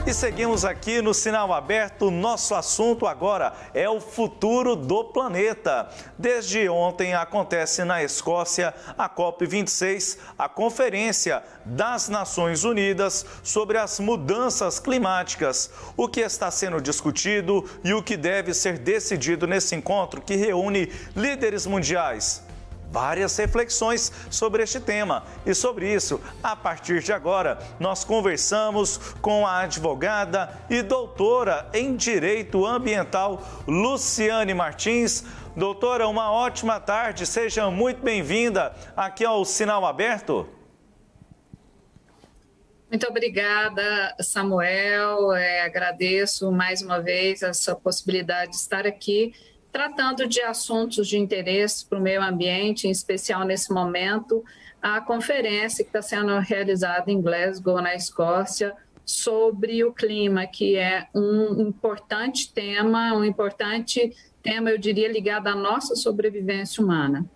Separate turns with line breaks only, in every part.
E seguimos aqui no Sinal Aberto. Nosso assunto agora é o futuro do planeta. Desde ontem acontece na Escócia a COP26, a Conferência das Nações Unidas sobre as mudanças climáticas. O que está sendo discutido e o que deve ser decidido nesse encontro que reúne líderes mundiais? Várias reflexões sobre este tema. E sobre isso, a partir de agora, nós conversamos com a advogada e doutora em Direito Ambiental, Luciane Martins. Doutora, uma ótima tarde, seja muito bem-vinda aqui ao Sinal Aberto.
Muito obrigada, Samuel. Agradeço mais uma vez essa possibilidade de estar aqui tratando de assuntos de interesse para o meio ambiente, em especial nesse momento, a conferência que está sendo realizada em Glasgow, na Escócia, sobre o clima, que é um importante tema, eu diria, ligado à nossa sobrevivência humana.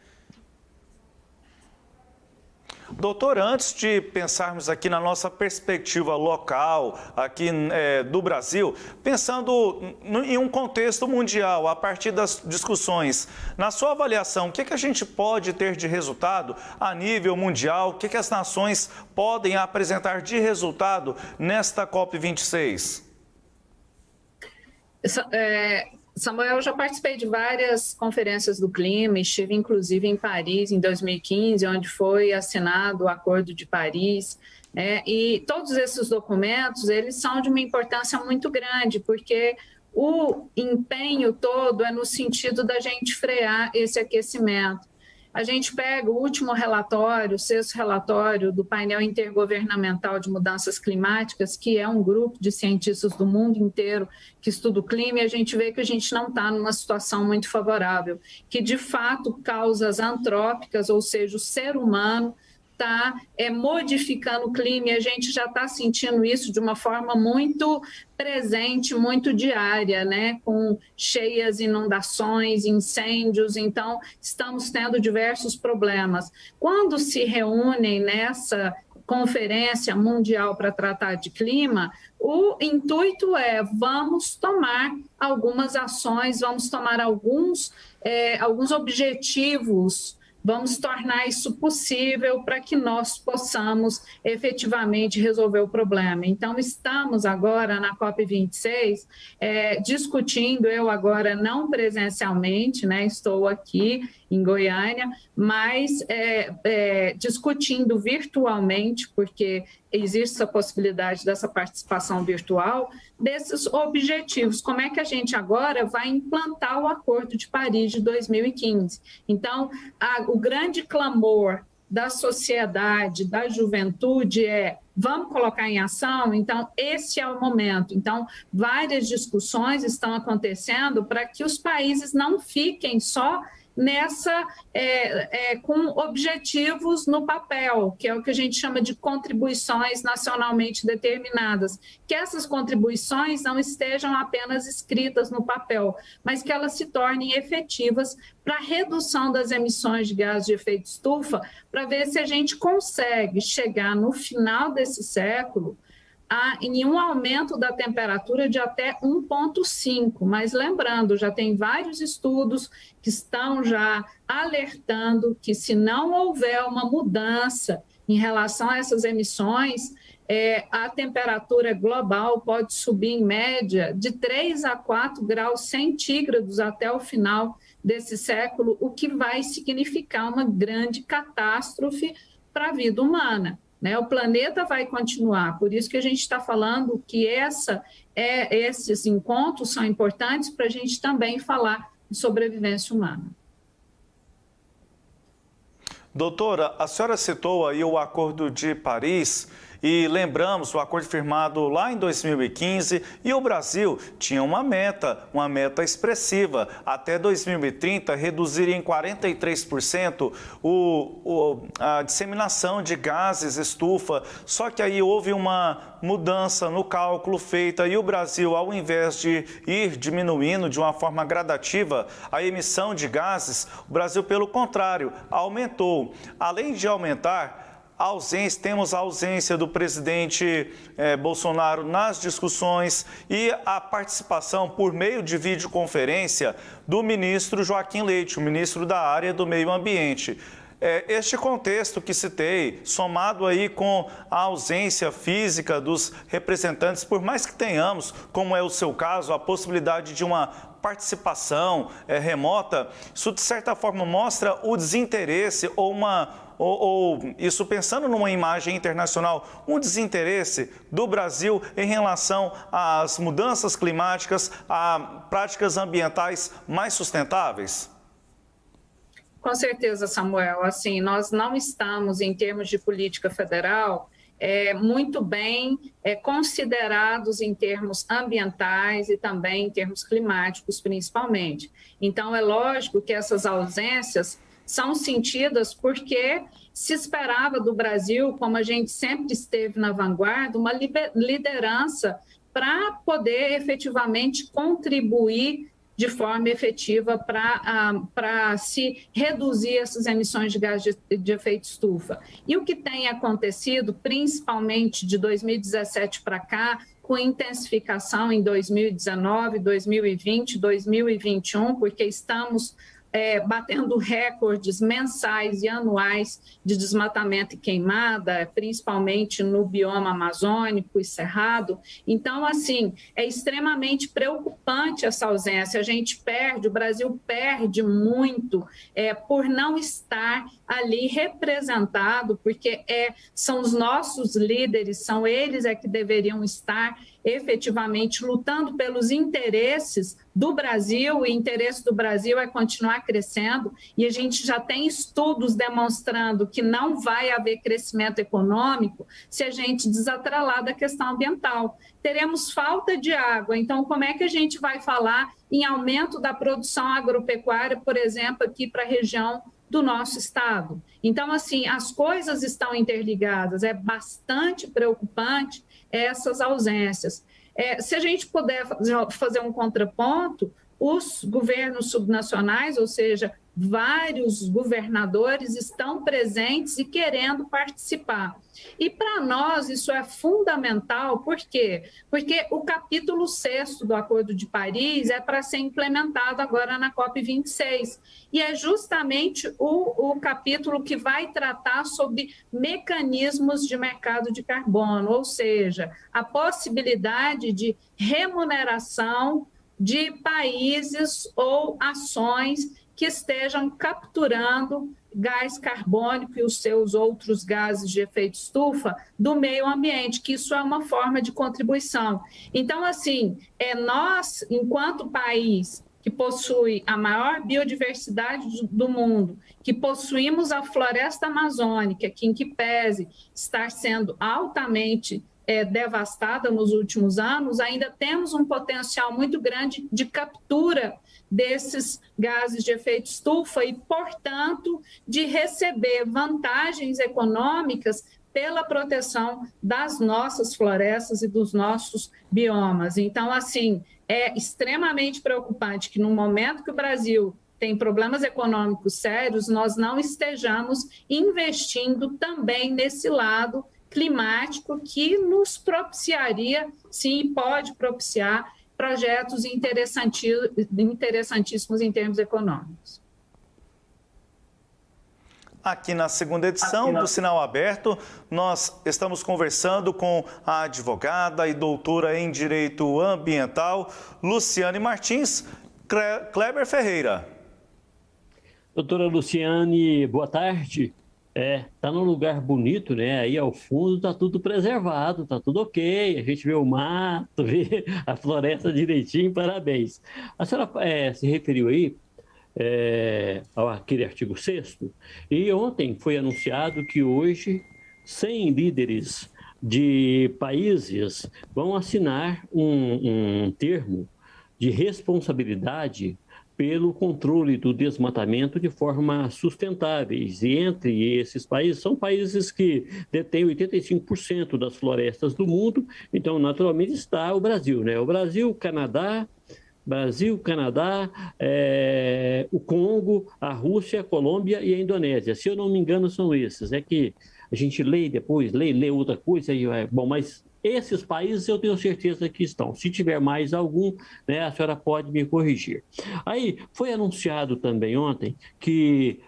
Doutor, antes de pensarmos aqui na nossa perspectiva local, aqui do Brasil, pensando em um contexto mundial, a partir das discussões, na sua avaliação, o que a gente pode ter de resultado a nível mundial? O que as nações podem apresentar de resultado nesta COP26?
Samuel, eu já participei de várias conferências do clima, estive inclusive em Paris em 2015, onde foi assinado o Acordo de Paris, e todos esses documentos, eles são de uma importância muito grande, porque o empenho todo é no sentido da gente frear esse aquecimento. A gente pega o último relatório, o sexto relatório do painel intergovernamental de mudanças climáticas, que é um grupo de cientistas do mundo inteiro que estuda o clima, e a gente vê que a gente não está numa situação muito favorável, que de fato causas antrópicas, ou seja, o ser humano está modificando o clima, e a gente já está sentindo isso de uma forma muito presente, muito diária, com cheias, inundações, incêndios, então estamos tendo diversos problemas. Quando se reúnem nessa Conferência Mundial para tratar de clima, o intuito é vamos tomar algumas ações, vamos tomar alguns objetivos. Vamos tornar isso possível para que nós possamos efetivamente resolver o problema. Então, estamos agora na COP26 discutindo, eu agora não presencialmente, estou aqui em Goiânia, mas discutindo virtualmente, porque existe essa possibilidade dessa participação virtual, desses objetivos. Como é que a gente agora vai implantar o Acordo de Paris de 2015? Então, o grande clamor da sociedade, da juventude vamos colocar em ação? Então, esse é o momento. Então, várias discussões estão acontecendo para que os países não fiquem só com objetivos no papel, que é o que a gente chama de contribuições nacionalmente determinadas, que essas contribuições não estejam apenas escritas no papel, mas que elas se tornem efetivas para a redução das emissões de gases de efeito estufa, para ver se a gente consegue chegar no final desse século em um aumento da temperatura de até 1,5, mas lembrando, já tem vários estudos que estão já alertando que se não houver uma mudança em relação a essas emissões, a temperatura global pode subir em média de 3 a 4 graus centígrados até o final desse século, o que vai significar uma grande catástrofe para a vida humana. O planeta vai continuar, por isso que a gente está falando que esses encontros são importantes para a gente também falar de sobrevivência humana.
Doutora, a senhora citou aí o Acordo de Paris e lembramos o acordo firmado lá em 2015 e o Brasil tinha uma meta expressiva, até 2030 reduzir em 43% a disseminação de gases estufa, só que aí houve uma mudança no cálculo feita e o Brasil, ao invés de ir diminuindo de uma forma gradativa a emissão de gases, o Brasil, pelo contrário, aumentou. Além de aumentar, temos a ausência do presidente Bolsonaro nas discussões e a participação por meio de videoconferência do ministro Joaquim Leite, o ministro da área do meio ambiente. Este contexto que citei, somado aí com a ausência física dos representantes, por mais que tenhamos, como é o seu caso, a possibilidade de uma participação remota, isso de certa forma mostra o desinteresse ou isso pensando numa imagem internacional, um desinteresse do Brasil em relação às mudanças climáticas, a práticas ambientais mais sustentáveis?
Com certeza, Samuel. Assim, nós não estamos, em termos de política federal, muito bem considerados em termos ambientais e também em termos climáticos, principalmente. Então, é lógico que essas ausências são sentidas porque se esperava do Brasil, como a gente sempre esteve na vanguarda, uma liderança para poder efetivamente contribuir de forma efetiva para se reduzir essas emissões de gás de efeito estufa. E o que tem acontecido, principalmente de 2017 para cá, com intensificação em 2019, 2020, 2021, porque estamos batendo recordes mensais e anuais de desmatamento e queimada, principalmente no bioma amazônico e cerrado. Então, assim, é extremamente preocupante essa ausência. A gente perde, o Brasil perde muito por não estar ali representado, porque são os nossos líderes, são eles que deveriam estar efetivamente lutando pelos interesses do Brasil. O interesse do Brasil é continuar crescendo e a gente já tem estudos demonstrando que não vai haver crescimento econômico se a gente desatrelar da questão ambiental. Teremos falta de água, então como é que a gente vai falar em aumento da produção agropecuária, por exemplo, aqui para a região do nosso estado? Então, assim, as coisas estão interligadas, é bastante preocupante essas ausências. Se a gente puder fazer um contraponto, os governos subnacionais, ou seja, vários governadores estão presentes e querendo participar. E para nós isso é fundamental, por quê? Porque o capítulo 6º do Acordo de Paris é para ser implementado agora na COP26, e é justamente o capítulo que vai tratar sobre mecanismos de mercado de carbono, ou seja, a possibilidade de remuneração de países ou ações que estejam capturando gás carbônico e os seus outros gases de efeito estufa do meio ambiente, que isso é uma forma de contribuição. Então, assim, nós, enquanto país que possui a maior biodiversidade do mundo, que possuímos a floresta amazônica, que em que pese estar sendo altamente devastada nos últimos anos, ainda temos um potencial muito grande de captura desses gases de efeito estufa e, portanto, de receber vantagens econômicas pela proteção das nossas florestas e dos nossos biomas. Então, assim, é extremamente preocupante que no momento que o Brasil tem problemas econômicos sérios, nós não estejamos investindo também nesse lado climático que nos propiciaria, sim, pode propiciar projetos interessantíssimos em termos econômicos.
Aqui na segunda edição do Sinal Aberto, nós estamos conversando com a advogada e doutora em Direito Ambiental, Luciane Martins. Kleber Ferreira.
Doutora Luciane, boa tarde. Tá num lugar bonito, né? Aí ao fundo tá tudo preservado, tá tudo ok. A gente vê o mato, vê a floresta direitinho, parabéns. A senhora se referiu aí àquele artigo 6º, e ontem foi anunciado que hoje 100 líderes de países vão assinar um termo de responsabilidade pelo controle do desmatamento de forma sustentáveis. E entre esses países, são países que detêm 85% das florestas do mundo, então, naturalmente, está o Brasil, né? O Brasil, Canadá, o Congo, a Rússia, a Colômbia e a Indonésia. Se eu não me engano, são esses. É que a gente lê depois, lê outra coisa, e bom, mas esses países eu tenho certeza que estão. Se tiver mais algum, né, a senhora pode me corrigir. Aí foi anunciado também ontem que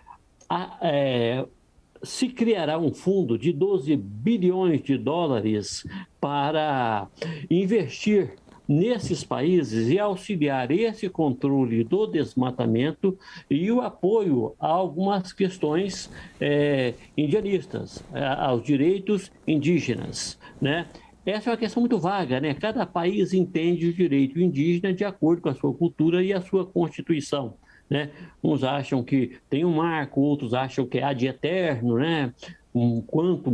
se criará um fundo de 12 bilhões de dólares para investir nesses países e auxiliar esse controle do desmatamento e o apoio a algumas questões indianistas, aos direitos indígenas, né? Essa é uma questão muito vaga, né? Cada país entende o direito indígena de acordo com a sua cultura e a sua constituição, né? Uns acham que tem um marco, outros acham que é ad eterno, né? Enquanto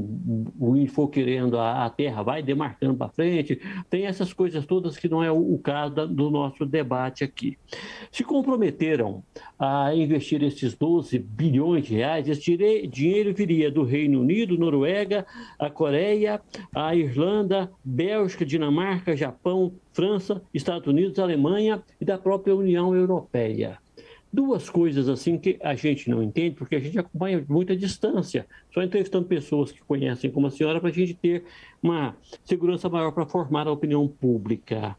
o índio for querendo, a terra vai demarcando para frente. Tem essas coisas todas que não é o caso do nosso debate aqui. Se comprometeram a investir esses 12 bilhões de reais, esse dinheiro viria do Reino Unido, Noruega, a Coreia, a Irlanda, Bélgica, Dinamarca, Japão, França, Estados Unidos, Alemanha e da própria União Europeia. Duas coisas assim que a gente não entende, porque a gente acompanha muita distância, só entrevistando pessoas que conhecem como a senhora, para a gente ter uma segurança maior para formar a opinião pública.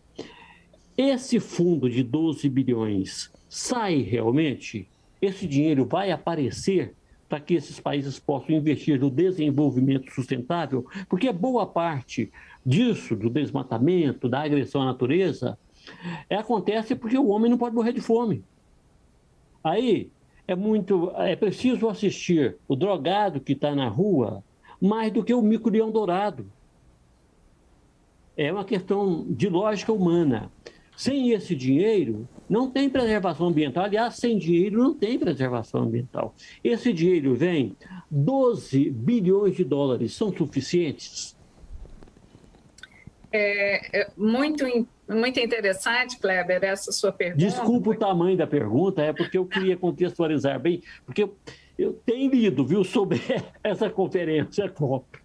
Esse fundo de 12 bilhões sai realmente? Esse dinheiro vai aparecer para que esses países possam investir no desenvolvimento sustentável? Porque boa parte disso, do desmatamento, da agressão à natureza, acontece porque o homem não pode morrer de fome. Aí é preciso assistir o drogado que está na rua mais do que o mico-leão dourado. É uma questão de lógica humana. Sem esse dinheiro, não tem preservação ambiental. Aliás, sem dinheiro não tem preservação ambiental. Esse dinheiro vem, 12 bilhões de dólares, são suficientes?
Muito interessante, Kleber, essa sua pergunta.
Desculpa o tamanho da pergunta, é porque eu queria contextualizar bem, porque eu tenho lido, viu, sobre essa conferência COP.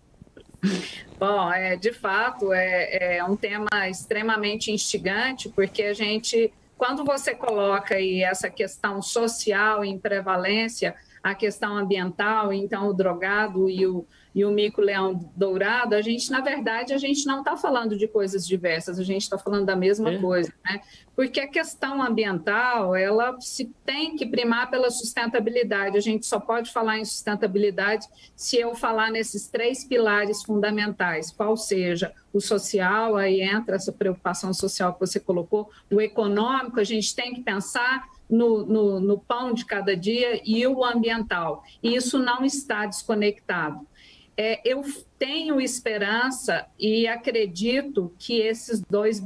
Bom, de fato, é um tema extremamente instigante, porque a gente, quando você coloca aí essa questão social em prevalência, a questão ambiental, então o drogado e o mico-leão dourado, na verdade, a gente não está falando de coisas diversas, a gente está falando da mesma coisa, né? Porque a questão ambiental, ela se tem que primar pela sustentabilidade. A gente só pode falar em sustentabilidade se eu falar nesses 3 pilares fundamentais, qual seja o social, aí entra essa preocupação social que você colocou, o econômico, a gente tem que pensar no pão de cada dia, e o ambiental. E isso não está desconectado. Eu tenho esperança e acredito que esses 12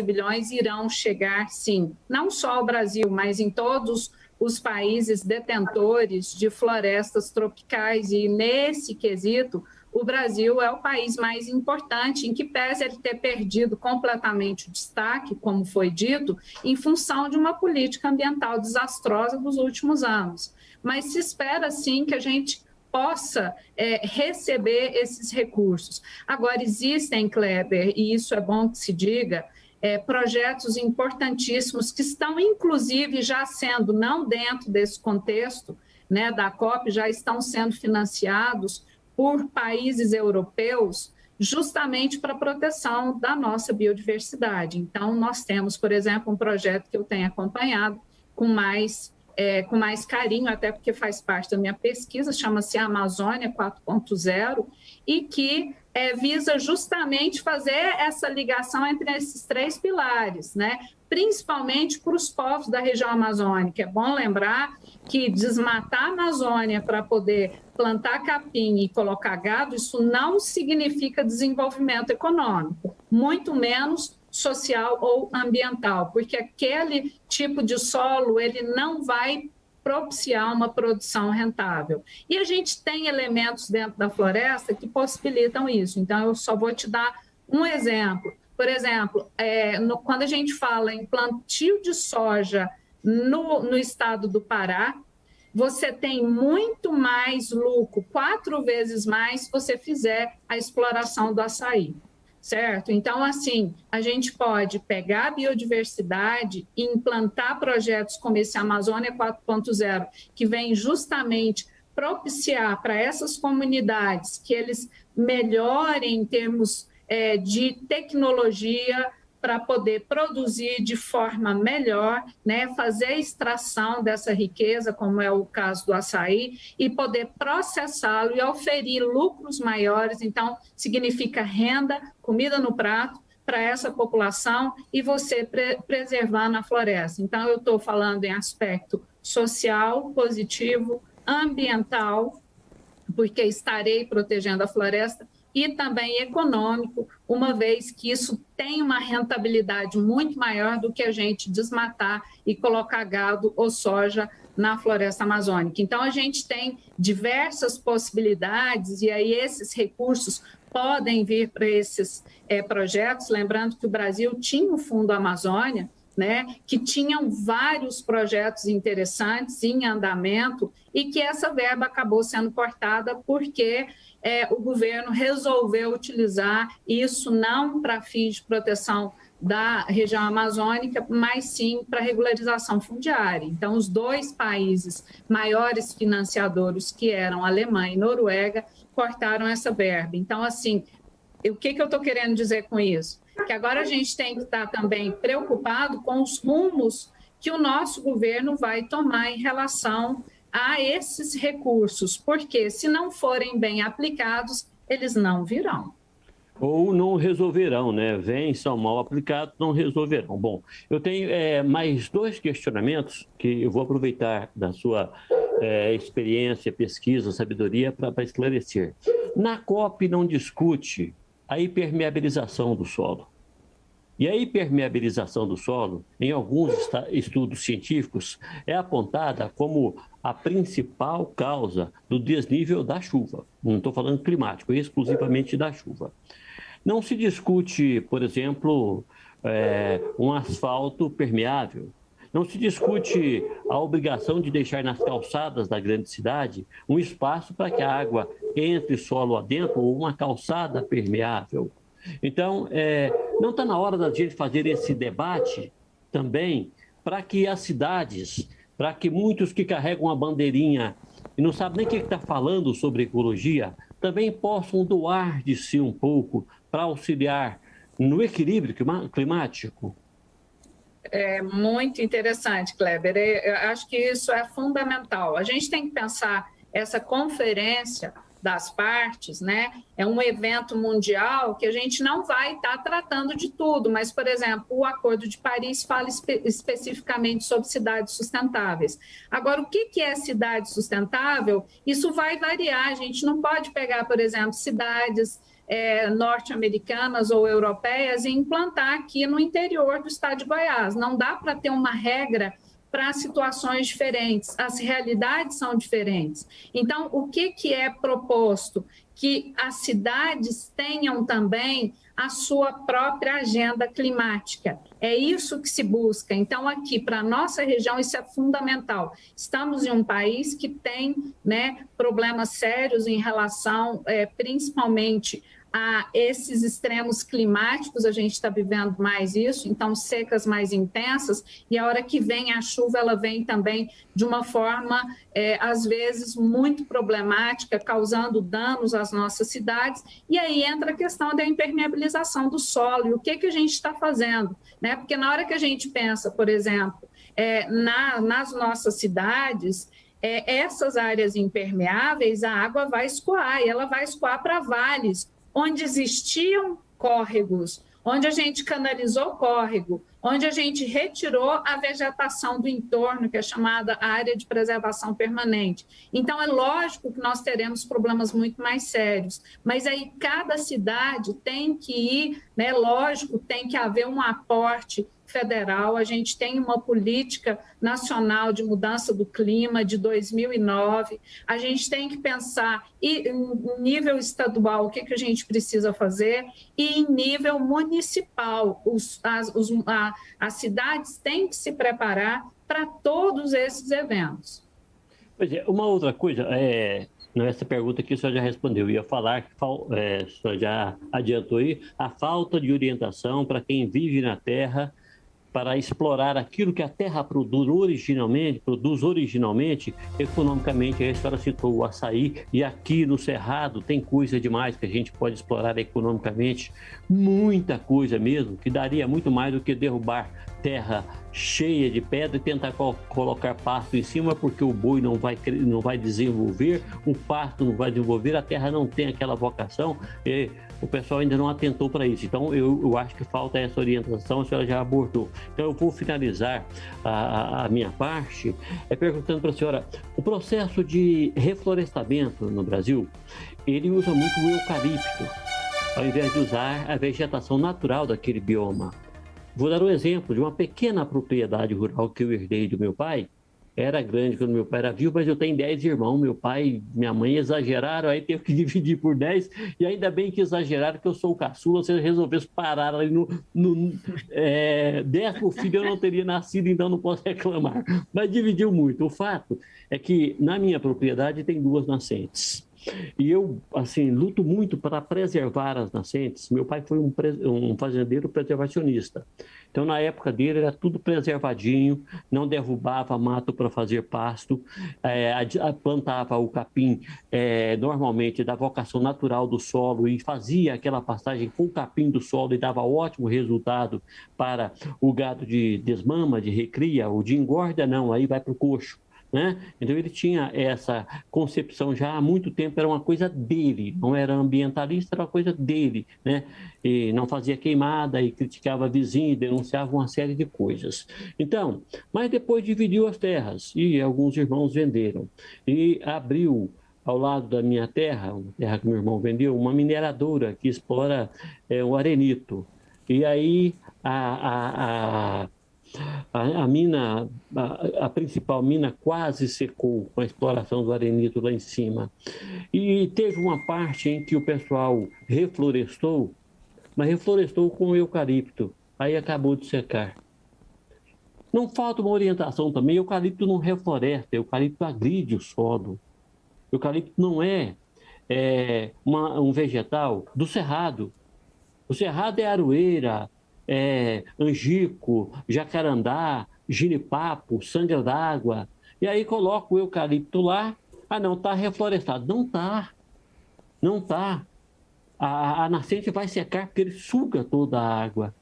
bilhões irão chegar, sim, não só ao Brasil, mas em todos os países detentores de florestas tropicais. E nesse quesito, o Brasil é o país mais importante, em que pese ele ter perdido completamente o destaque, como foi dito, em função de uma política ambiental desastrosa dos últimos anos. Mas se espera, sim, que a gente possa receber esses recursos. Agora, existem, Kleber, e isso é bom que se diga, projetos importantíssimos que estão, inclusive, já sendo, não dentro desse contexto, né, da COP, já estão sendo financiados por países europeus, justamente para a proteção da nossa biodiversidade. Então, nós temos, por exemplo, um projeto que eu tenho acompanhado com mais carinho, até porque faz parte da minha pesquisa, chama-se Amazônia 4.0, e que visa justamente fazer essa ligação entre esses 3 pilares, né? Principalmente para os povos da região amazônica. É bom lembrar que desmatar a Amazônia para poder plantar capim e colocar gado, isso não significa desenvolvimento econômico, muito menos social ou ambiental, porque aquele tipo de solo ele não vai propiciar uma produção rentável. E a gente tem elementos dentro da floresta que possibilitam isso. Então, eu só vou te dar um exemplo. Por exemplo, quando a gente fala em plantio de soja no estado do Pará, você tem muito mais lucro, 4 vezes mais, se você fizer a exploração do açaí. Certo? Então, assim, a gente pode pegar a biodiversidade e implantar projetos como esse Amazônia 4.0, que vem justamente propiciar para essas comunidades que eles melhorem em termos de tecnologia para poder produzir de forma melhor, né, fazer a extração dessa riqueza, como é o caso do açaí, e poder processá-lo e oferir lucros maiores. Então, significa renda, comida no prato para essa população e você preservando a floresta. Então, eu estou falando em aspecto social, positivo, ambiental, porque estarei protegendo a floresta, e também econômico, uma vez que isso tem uma rentabilidade muito maior do que a gente desmatar e colocar gado ou soja na floresta amazônica. Então, a gente tem diversas possibilidades e aí esses recursos podem vir para esses projetos, lembrando que o Brasil tinha o Fundo Amazônia, né, que tinham vários projetos interessantes em andamento e que essa verba acabou sendo cortada porque o governo resolveu utilizar isso não para fins de proteção da região amazônica, mas sim para regularização fundiária. Então, os dois países maiores financiadores, que eram Alemanha e Noruega, cortaram essa verba. Então, assim, o que eu estou querendo dizer com isso? Que agora a gente tem que estar também preocupado com os rumos que o nosso governo vai tomar em relação a esses recursos, porque se não forem bem aplicados, eles não virão.
Ou não resolverão, né? Vêm, são mal aplicados, não resolverão. Bom, eu tenho mais 2 questionamentos que eu vou aproveitar da sua experiência, pesquisa, sabedoria para esclarecer. Na COP não discute a impermeabilização do solo. E a impermeabilização do solo, em alguns estudos científicos, é apontada como a principal causa do desnível da chuva. Não estou falando climático, exclusivamente da chuva. Não se discute, por exemplo, um asfalto permeável. Não se discute a obrigação de deixar nas calçadas da grande cidade um espaço para que a água entre solo adentro ou uma calçada permeável. Então, não está na hora da gente fazer esse debate também para que as cidades, para que muitos que carregam a bandeirinha e não sabem nem o que está falando sobre ecologia, também possam doar de si um pouco para auxiliar no equilíbrio climático?
É muito interessante, Kleber. Eu acho que isso é fundamental. A gente tem que pensar essa conferência das partes, né? É um evento mundial que a gente não vai estar tratando de tudo, mas, por exemplo, o Acordo de Paris fala especificamente sobre cidades sustentáveis. Agora, o que é cidade sustentável? Isso vai variar. A gente não pode pegar, por exemplo, cidades norte-americanas ou europeias e implantar aqui no interior do estado de Goiás. Não dá para ter uma regra para situações diferentes, as realidades são diferentes. Então, o que é proposto? Que as cidades tenham também a sua própria agenda climática. É isso que se busca. Então, aqui, para a nossa região, isso é fundamental. Estamos em um país que tem, né, problemas sérios em relação, principalmente, a esses extremos climáticos, a gente está vivendo mais isso, então secas mais intensas, e a hora que vem a chuva, ela vem também de uma forma, às vezes, muito problemática, causando danos às nossas cidades, e aí entra a questão da impermeabilização do solo, e o que a gente está fazendo, né? Porque na hora que a gente pensa, por exemplo, nas nossas cidades, essas áreas impermeáveis, a água vai escoar, e ela vai escoar para vales, onde existiam córregos, onde a gente canalizou córrego, onde a gente retirou a vegetação do entorno, que é chamada área de preservação permanente. Então, é lógico que nós teremos problemas muito mais sérios, mas aí cada cidade tem que ir, né, lógico, tem que haver um aporte federal, a gente tem uma política nacional de mudança do clima de 2009, a gente tem que pensar em nível estadual o que a gente precisa fazer e em nível municipal, as cidades têm que se preparar para todos esses eventos.
Pois é, uma outra coisa, essa pergunta aqui o senhor já respondeu, eu ia falar que o senhor já adiantou aí, a falta de orientação para quem vive na terra para explorar aquilo que a terra produz originalmente, economicamente. A senhora citou o açaí, e aqui no Cerrado tem coisa demais que a gente pode explorar economicamente, muita coisa mesmo, que daria muito mais do que derrubar terra cheia de pedra e tentar colocar pasto em cima, porque o boi não vai desenvolver, o pasto não vai desenvolver, a terra não tem aquela vocação, e o pessoal ainda não atentou para isso. Então, eu acho que falta essa orientação, a senhora já abordou. Então, eu vou finalizar a minha parte perguntando para a senhora, o processo de reflorestamento no Brasil, ele usa muito o eucalipto, ao invés de usar a vegetação natural daquele bioma. Vou dar um exemplo de uma pequena propriedade rural que eu herdei do meu pai. Era grande quando meu pai era vivo, mas eu tenho 10 irmãos. Meu pai e minha mãe exageraram, aí teve que dividir por 10. E ainda bem que exageraram, que eu sou o caçula. Se eu resolvesse parar ali no 10º filho, eu não teria nascido, então não posso reclamar. Mas dividiu muito. O fato é que na minha propriedade tem 2 nascentes. E eu, assim, luto muito para preservar as nascentes. Meu pai foi um fazendeiro preservacionista. Então, na época dele, era tudo preservadinho, não derrubava mato para fazer pasto, plantava o capim normalmente da vocação natural do solo e fazia aquela pastagem com o capim do solo e dava ótimo resultado para o gado de desmama, de recria, o de engorda não, aí vai para o coxo. Né? Então ele tinha essa concepção já há muito tempo, era uma coisa dele, não era ambientalista, era uma coisa dele, né? E não fazia queimada e criticava vizinho, denunciava uma série de coisas. Então, mas depois dividiu as terras e alguns irmãos venderam e abriu ao lado da minha terra, uma terra que meu irmão vendeu, uma mineradora que explora o arenito. E aí a principal mina quase secou com a exploração do arenito lá em cima. E teve uma parte em que o pessoal reflorestou, mas reflorestou com eucalipto. Aí acabou de secar. Não falta uma orientação também, eucalipto não refloresta, eucalipto agride o solo. Eucalipto não é um vegetal do cerrado. O cerrado é aroeira, angico, jacarandá, ginipapo, sangra d'água. E aí coloca o eucalipto lá, não, está reflorestado. Não está. A nascente vai secar porque ele suga toda a água.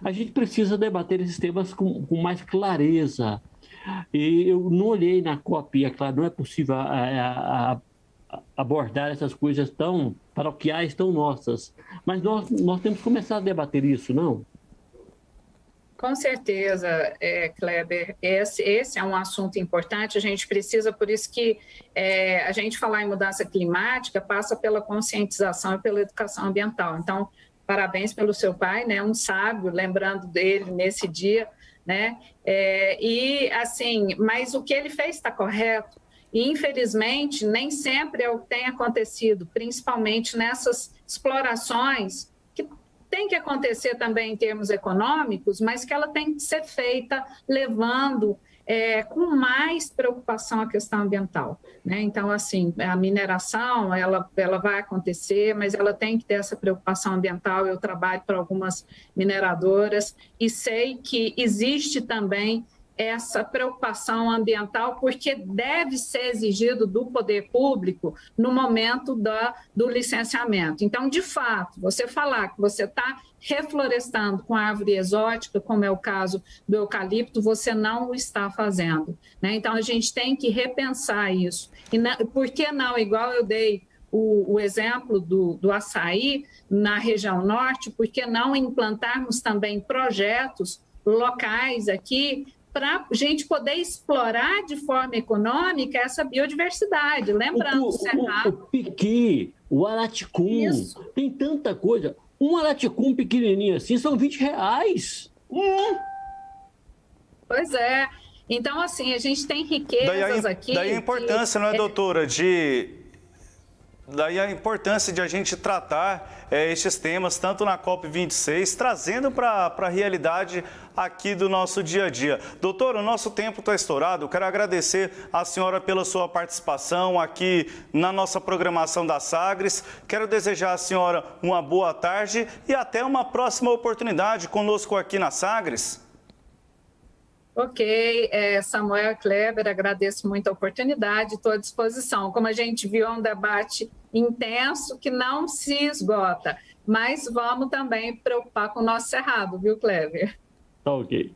A gente precisa debater esses temas com mais clareza. E eu não olhei na COP, é claro, não é possível abordar essas coisas tão paroquiais, tão nossas. Mas nós temos que começar a debater isso, não?
Com certeza, Kleber, esse é um assunto importante, a gente precisa, por isso que a gente falar em mudança climática passa pela conscientização e pela educação ambiental. Então, parabéns pelo seu pai, né, um sábio, lembrando dele nesse dia, né, e assim, mas o que ele fez está correto, e infelizmente nem sempre é o que tem acontecido, principalmente nessas explorações que tem que acontecer também em termos econômicos, mas que ela tem que ser feita levando com mais preocupação a questão ambiental, né? Então, assim, a mineração, ela vai acontecer, mas ela tem que ter essa preocupação ambiental. Eu trabalho para algumas mineradoras e sei que existe também essa preocupação ambiental, porque deve ser exigido do poder público no momento do licenciamento. Então, de fato, você falar que você está reflorestando com árvore exótica, como é o caso do eucalipto, você não o está fazendo, né? Então, a gente tem que repensar isso. E por que não, igual eu dei o exemplo do açaí na região norte, por que não implantarmos também projetos locais aqui para a gente poder explorar de forma econômica essa biodiversidade. Lembrando,
o piqui, o araticum, tem tanta coisa. Um araticum pequenininho assim são R$20.
Pois é. Então, assim, a gente tem riquezas aqui.
Daí a importância, não é, doutora, Daí a importância de a gente tratar estes temas, tanto na COP26, trazendo para a realidade aqui do nosso dia a dia. Doutora, o nosso tempo está estourado. Eu quero agradecer a senhora pela sua participação aqui na nossa programação da Sagres. Quero desejar à senhora uma boa tarde e até uma próxima oportunidade conosco aqui na Sagres.
Ok, Samuel Kleber, agradeço muito a oportunidade, estou à disposição. Como a gente viu, é um debate intenso que não se esgota, mas vamos também preocupar com o nosso Cerrado, viu, Kleber?
Tá ok.